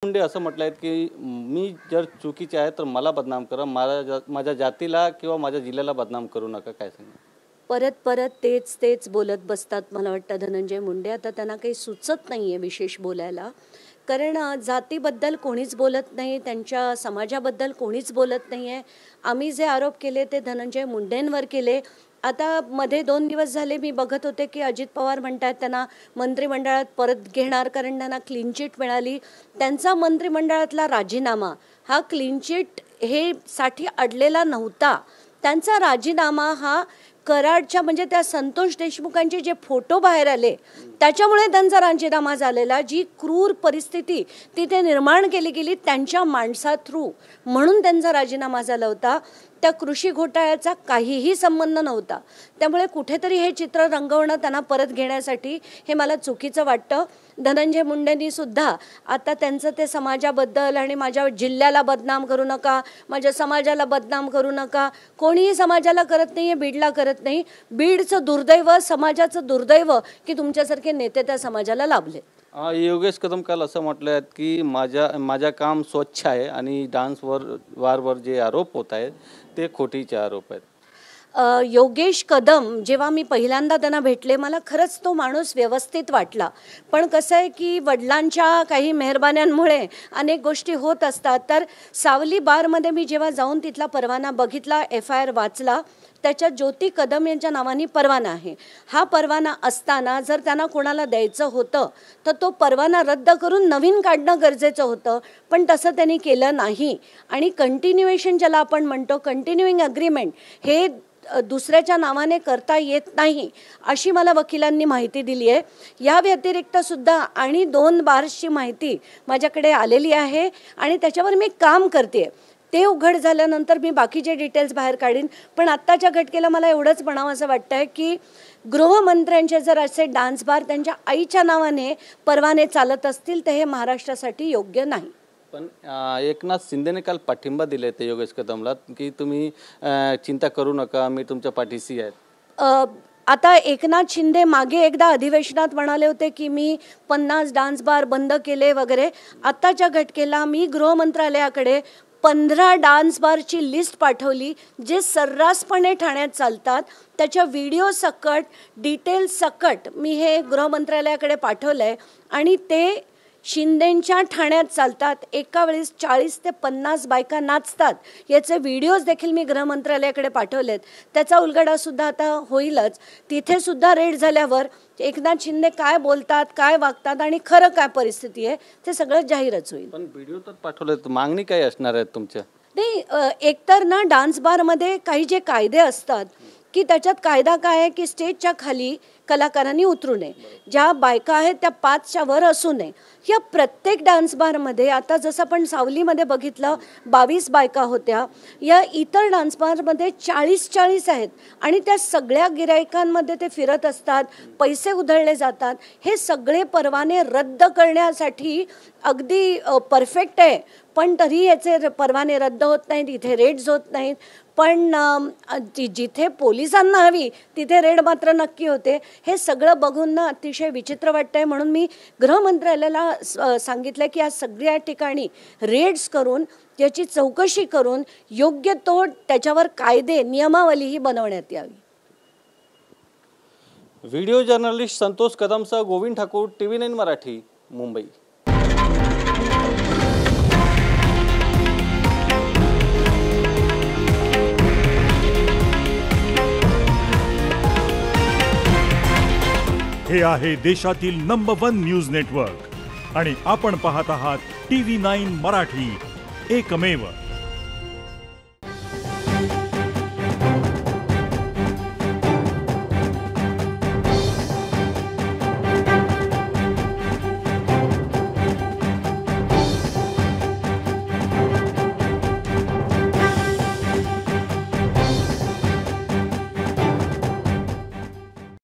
मुंडे असं म्हटलं आहे की मी जर चुकीचे आहे तर मला बदनाम करा, माझ्या जातीला किंवा माझ्या जिल्ह्याला बदनाम करू नका. काय सांगा? परत परत तेच बोलत बसतात मला वाटतं धनंजय मुंडे. आता त्यांना काही सुचत नाही आहे विशेष बोलायला, कारण जातीबद्दल कोणीच बोलत नाही, त्यांच्या समाजाबद्दल कोणीच बोलत नाही आहे. आम्ही जे आरोप केले ते धनंजय मुंडेंवर केले. आता मध्ये 2 दिवस झाले मी बघत होते की अजित पवार म्हणतात त्यांना मंत्रिमंडळात परत घेणार, कारण त्यांना क्लीन चिट मिळाली. त्यांचा मंत्रिमंडळातला राजीनामा हा क्लीन चिट हे साठी अडलेला नव्हता. त्यांचा राजीनामा हा कराडच्या म्हणजे त्या संतोष देशमुखांचे जे फोटो बाहेर आले त्याच्यामुळे त्यांचा राजीनामा झालेला. जी क्रूर परिस्थिती तिथे निर्माण केली गेली त्यांच्या माणसा थ्रू, म्हणून त्यांचा राजीनामा झाला होता. त्या कृषी घोटाळ्याचा काहीही संबंध नव्हता. त्यामुळे कुठेतरी हे चित्र रंगवणं त्यांना परत घेण्यासाठी हे मला चुकीचं वाटतं. धनंजय मुंडेंनी सुद्धा आता त्यांचं ते समाजाबद्दल आणि माझ्या जिल्ह्याला बदनाम करू नका, माझ्या समाजाला बदनाम करू नका, कोणीही समाजाला करत नाही आहे, बीडला करत नाही. बीडचं दुर्दैव, समाजाचं दुर्दैव की तुमच्यासारखे नेते त्या समाजाला लाभले. योगेश कदम काल असं म्हटलं आहे की माझा काम स्वच्छ आहे आणि डान्सवर जे आरोप होत आहेत ते खोटीचे आरोप आहेत. योगेश कदम जेव्हा मी पहिल्यांदा त्यांना भेटले मला खरंच तो माणूस व्यवस्थित वाटला. पण कसं आहे की वडिलांच्या काही मेहरबान्यांमुळे अनेक गोष्टी होत असतात. तर सावली बारमध्ये मी जेव्हा जाऊन तिथला परवाना बघितला, FIR वाचला, त्याच्यात ज्योती कदम यांच्या नावाने परवाना आहे. हा परवाना असताना जर त्यांना कोणाला द्यायचं होतं तर तो परवाना रद्द करून नवीन काढणं गरजेचं होतं, पण तसं त्यांनी केलं नाही. आणि कंटिन्युएशन ज्याला आपण म्हणतो, कंटिन्युइंग अग्रीमेंट हे दुसऱ्याच्या नावाने करता येत नाही अशी मला वकिलांनी माहिती दिली आहे. या व्यतिरिक्त सुद्धा आणि 2 बार्सची माहिती माझ्याकडे आलेली आहे आणि त्याच्यावर मी काम करते. ते उघड झाल्यानंतर मी बाकीचे डिटेल्स बाहेर काढीन. पण आत्ताच्या घटकेला मला एवढंच म्हणावं असं वाटतं आहे की गृहमंत्र्यांचे जर असे डान्स बार त्यांच्या आईच्या नावाने परवाने चालत असतील तर हे महाराष्ट्रासाठी योग्य नाही. पण एकनाथ शिंदेने काल पाठिंबा दिले ते योगेश कदमला की तुम्ही चिंता करू नका, मी तुमच्या पाठीशी आहे. आता एकनाथ शिंदे मागे एकदा अधिवेशनात म्हणाले होते की मी 50 डान्स बार बंद केले वगैरे. आत्ताच्या घटकेला मी गृहमंत्रालयाकडे 15 डान्स बारची लिस्ट पाठवली जे सर्रासपणे ठाण्यात चालतात. त्याच्या व्हिडिओ सकट, डिटेल्स सकट मी हे गृहमंत्रालयाकडे पाठवलं आहे आणि ते शिंदेंच्या ठाण्यात चालतात. एका वेळेस 40 ते 50 बायका नाचतात. याचे व्हिडिओज देखील मी गृहमंत्रालयाकडे पाठवलेत. त्याचा उलगडासुद्धा आता होईलच. तिथे सुद्धा रेड झाल्यावर एकनाथ शिंदे काय बोलतात, काय वागतात आणि खरं काय परिस्थिती आहे ते सगळं जाहीरच होईल. पण व्हिडिओ तर पाठवलेत, मागणी काय असणार आहे तुमच्या? नाही, एकतर ना डान्स बारमध्ये काही जे कायदे असतात की त्याच्यात कायदा काय आहे की स्टेजच्या खाली कलाकारांनी उतरू नये, ज्या बायका आहेत त्या 5च्या वर असू नये. या प्रत्येक डान्स बारमध्ये आता जसं आपण सावलीमध्ये बघितलं 22 बायका होत्या, या इतर डान्स बारमध्ये 40 आहेत आणि त्या सगळ्या गिरायकांमध्ये ते फिरत असतात, पैसे उधळले जातात. हे सगळे परवाने रद्द करण्यासाठी अगदी परफेक्ट आहे, पण तरी याचे परवाने रद्द होत नाहीत, इथे रेड्स होत नाहीत. पण जिथे पोलिसांना हवी तिथे रेड मात्र नक्की होते. हे सगळं बघून ना अतिशय विचित्र वाटतंय. म्हणून मी गृहमंत्रालयाला सांगितलं की या सगळ्या ठिकाणी रेड्स करून याची चौकशी करून योग्य तो त्याच्यावर कायदे नियमावलीही बनवण्यात यावी. व्हिडिओ जर्नलिस्ट संतोष कदमसह गोविंद ठाकूर, TV9 मराठी, मुंबई. हे आहे देशातील नंबर 1 न्यूज नेटवर्क आणि आपण पाहत आहात TV9 मराठी, एकमेव.